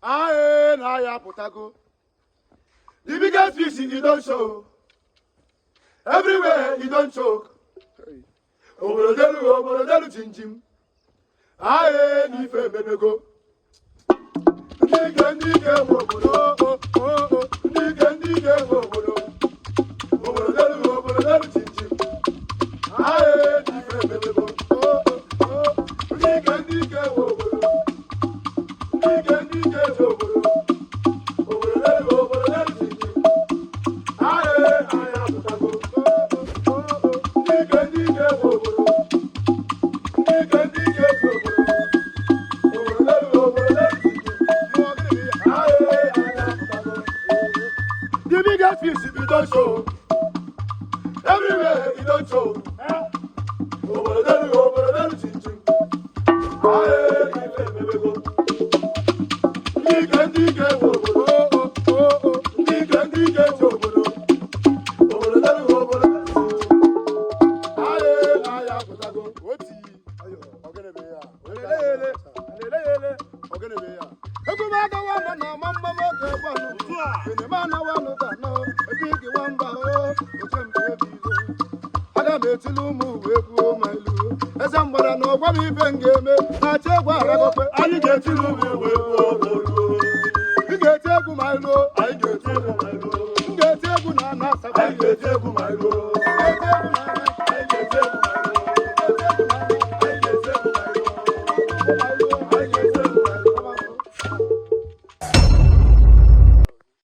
Aye, na ya putago. The biggest fish you don't show. Everywhere you don't choke. Oborodelu chim chim. Aye, ni fe bebe go. Nige obodo. Nige obodo. Oborodelu chim chim. Aye, ni fe bebe go. Nige obodo. Nige obodo. Oborodelu chim chim. Aye, aya putago. Nige obodo. Nige obodo. The biggest fish you don't show. Everywhere you don't show. Oborodelu chim chim. Aye, ife bebe go. Nige obodo. Nige obodo. Oborodelu aye, aya putago. Oti. Ayo, ogene be ya. Lele. Ogene be ya. Ekumaga wana na mama moke kwanu. Ene mana wanu bano. Ebigi wamba o. Ochembe bizo. Aga metilu mu webu mailu. Ezambara no kwa mi bengeme. Na chegwa ragope. Ani getilu mu webu olu. Ngetegu mailu. Ai getegu mailu. Ngetegu na nasa. Ai getegu mailu.